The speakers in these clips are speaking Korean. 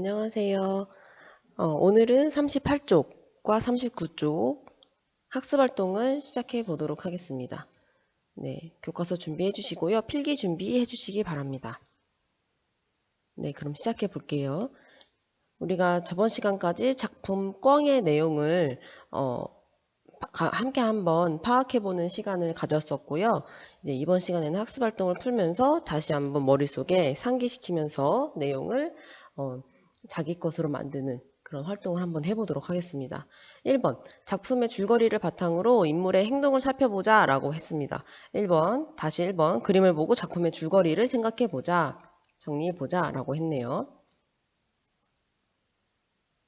안녕하세요. 오늘은 38쪽과 39쪽 학습활동을 시작해 보도록 하겠습니다. 네, 교과서 준비해 주시고요. 필기 준비해 주시기 바랍니다. 네, 그럼 시작해 볼게요. 우리가 저번 시간까지 작품 꿩의 내용을 함께 한번 파악해보는 시간을 가졌었고요. 이제 이번 시간에는 학습활동을 풀면서 다시 한번 머릿속에 상기시키면서 내용을 자기 것으로 만드는 그런 활동을 한번 해보도록 하겠습니다. 1번, 작품의 줄거리를 바탕으로 인물의 행동을 살펴보자 라고 했습니다. 1번, 다시 1번, 그림을 보고 작품의 줄거리를 생각해보자, 정리해보자 라고 했네요.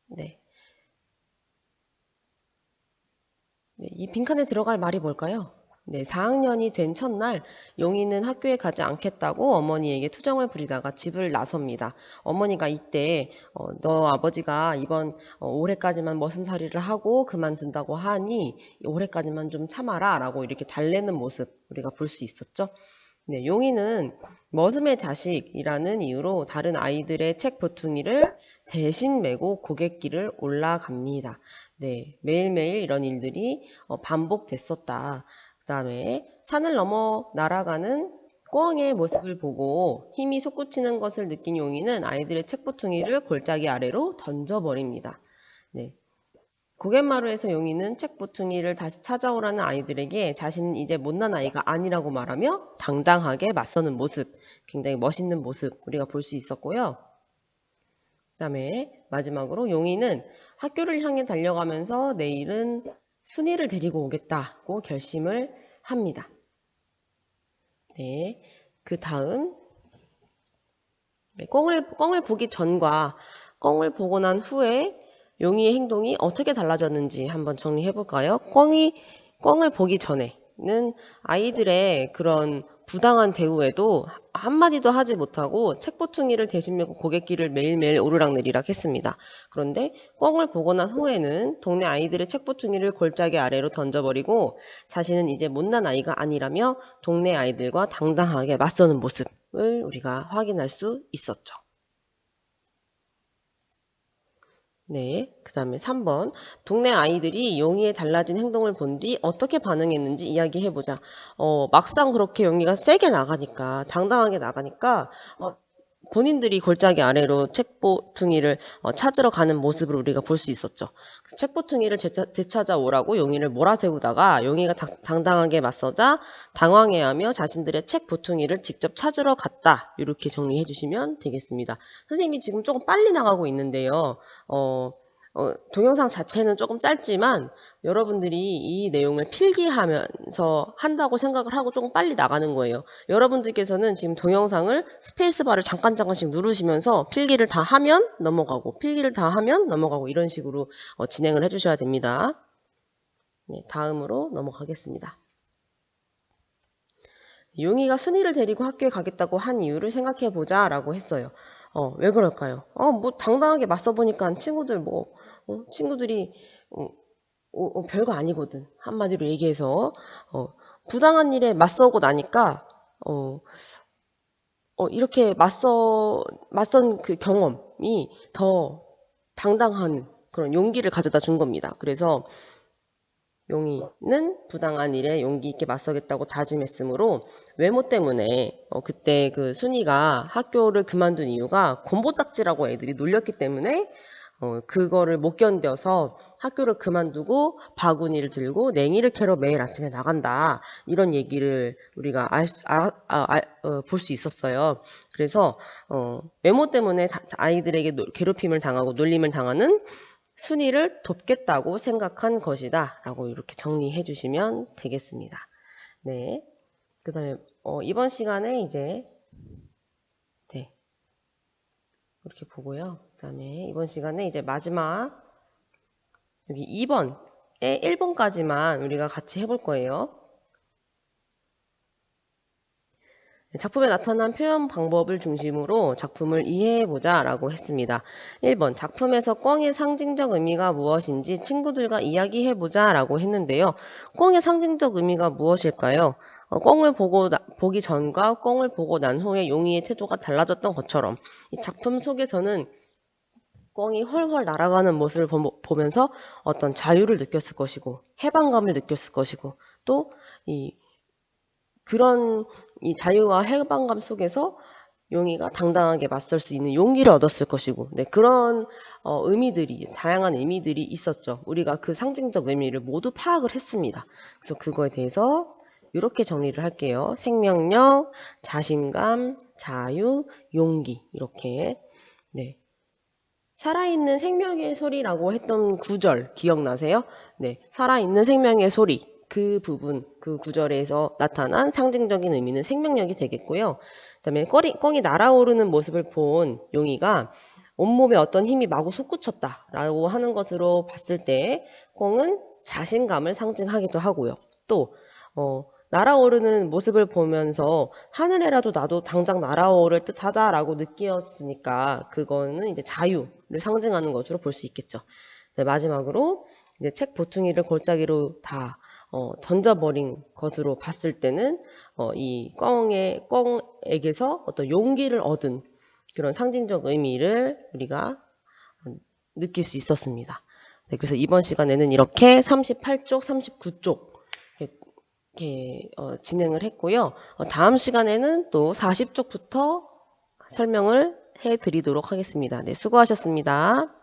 네. 네, 이 빈칸에 들어갈 말이 뭘까요? 네, 4학년이 된 첫날 용이는 학교에 가지 않겠다고 어머니에게 투정을 부리다가 집을 나섭니다. 어머니가 이때 너 아버지가 이번 올해까지만 머슴살이를 하고 그만둔다고 하니 올해까지만 좀 참아라 라고 이렇게 달래는 모습 우리가 볼 수 있었죠. 네, 용이는 머슴의 자식이라는 이유로 다른 아이들의 책 보퉁이를 대신 메고 고갯길을 올라갑니다. 네, 매일매일 이런 일들이 반복됐었다. 그 다음에 산을 넘어 날아가는 꿩의 모습을 보고 힘이 솟구치는 것을 느낀 용이는 아이들의 책보퉁이를 골짜기 아래로 던져버립니다. 네. 고갯마루에서 용이는 책보퉁이를 다시 찾아오라는 아이들에게 자신은 이제 못난 아이가 아니라고 말하며 당당하게 맞서는 모습, 굉장히 멋있는 모습 우리가 볼 수 있었고요. 그 다음에 마지막으로 용이는 학교를 향해 달려가면서 내일은 순이를 데리고 오겠다고 결심을 합니다. 네, 그 다음 꿩을 보기 전과 꿩을 보고 난 후에 용이의 행동이 어떻게 달라졌는지 한번 정리해 볼까요? 꿩을 보기 전에는 아이들의 그런 부당한 대우에도 한마디도 하지 못하고 책보퉁이를 대신 메고 고갯길을 매일매일 오르락내리락 했습니다. 그런데 꿩을 보고 난 후에는 동네 아이들의 책보퉁이를 골짜기 아래로 던져버리고 자신은 이제 못난 아이가 아니라며 동네 아이들과 당당하게 맞서는 모습을 우리가 확인할 수 있었죠. 네, 그 다음에 3번. 동네 아이들이 용이의 달라진 행동을 본 뒤 어떻게 반응했는지 이야기해보자. 막상 그렇게 용이가 세게 나가니까, 당당하게 나가니까, 본인들이 골짜기 아래로 책보퉁이를 찾으러 가는 모습을 우리가 볼 수 있었죠. 책보퉁이를 되찾아오라고 용이를 몰아세우다가 용이가 당당하게 맞서자 당황해하며 자신들의 책보퉁이를 직접 찾으러 갔다. 이렇게 정리해 주시면 되겠습니다. 선생님이 지금 조금 빨리 나가고 있는데요. 동영상 자체는 조금 짧지만 여러분들이 이 내용을 필기하면서 한다고 생각을 하고 조금 빨리 나가는 거예요. 여러분들께서는 지금 동영상을 스페이스바를 잠깐씩 누르시면서 필기를 다 하면 넘어가고 필기를 다 하면 넘어가고 이런 식으로 진행을 해주셔야 됩니다. 네, 다음으로 넘어가겠습니다. 용이가 순이를 데리고 학교에 가겠다고 한 이유를 생각해보자 라고 했어요. 왜 그럴까요? 뭐 당당하게 맞서보니까 친구들이 별거 아니거든. 한마디로 얘기해서 부당한 일에 맞서고 나니까 이렇게 맞선 그 경험이 더 당당한 그런 용기를 가져다 준 겁니다. 그래서 용이는 부당한 일에 용기 있게 맞서겠다고 다짐했으므로 외모 때문에 그때 그 순이가 학교를 그만둔 이유가 곰보딱지라고 애들이 놀렸기 때문에 그거를 못 견뎌서 학교를 그만두고 바구니를 들고 냉이를 캐러 매일 아침에 나간다. 이런 얘기를 우리가 볼 수 있었어요. 그래서 외모 때문에 아이들에게 괴롭힘을 당하고 놀림을 당하는 순이를 돕겠다고 생각한 것이다 라고 이렇게 정리해 주시면 되겠습니다. 네. 그 다음에 이번 시간에 이제 네 이렇게 보고요. 그 다음에 이번 시간에 이제 마지막 여기 2번에 1번까지만 우리가 같이 해볼 거예요. 작품에 나타난 표현 방법을 중심으로 작품을 이해해보자 라고 했습니다. 1번 작품에서 꿩의 상징적 의미가 무엇인지 친구들과 이야기해보자 라고 했는데요. 꿩의 상징적 의미가 무엇일까요? 꿩을 보기 전과 꿩을 보고 난 후에 용이의 태도가 달라졌던 것처럼 이 작품 속에서는 꿩이 훨훨 날아가는 모습을 보면서 어떤 자유를 느꼈을 것이고 해방감을 느꼈을 것이고 또 그런 이 자유와 해방감 속에서 용이가 당당하게 맞설 수 있는 용기를 얻었을 것이고 그런 의미들이 다양한 의미들이 있었죠. 우리가 그 상징적 의미를 모두 파악을 했습니다. 그래서 그거에 대해서 이렇게 정리를 할게요. 생명력, 자신감, 자유, 용기 이렇게 살아있는 생명의 소리라고 했던 구절 기억나세요? 살아있는 생명의 소리 그 부분 그 구절에서 나타난 상징적인 의미는 생명력이 되겠고요. 그다음에 꿩이 날아오르는 모습을 본 용이가 온몸에 어떤 힘이 마구 솟구쳤다라고 하는 것으로 봤을 때 꿩은 자신감을 상징하기도 하고요. 또 날아오르는 모습을 보면서 하늘에라도 나도 당장 날아오를 듯하다라고 느꼈으니까 그거는 이제 자유를 상징하는 것으로 볼 수 있겠죠. 마지막으로 이제 책 보퉁이를 골짜기로 다 던져버린 것으로 봤을 때는 이 꿩에게서 어떤 용기를 얻은 그런 상징적 의미를 우리가 느낄 수 있었습니다. 그래서 이번 시간에는 이렇게 38쪽, 39쪽 이렇게 진행을 했고요. 다음 시간에는 또 40쪽부터 설명을 해드리도록 하겠습니다. 수고하셨습니다.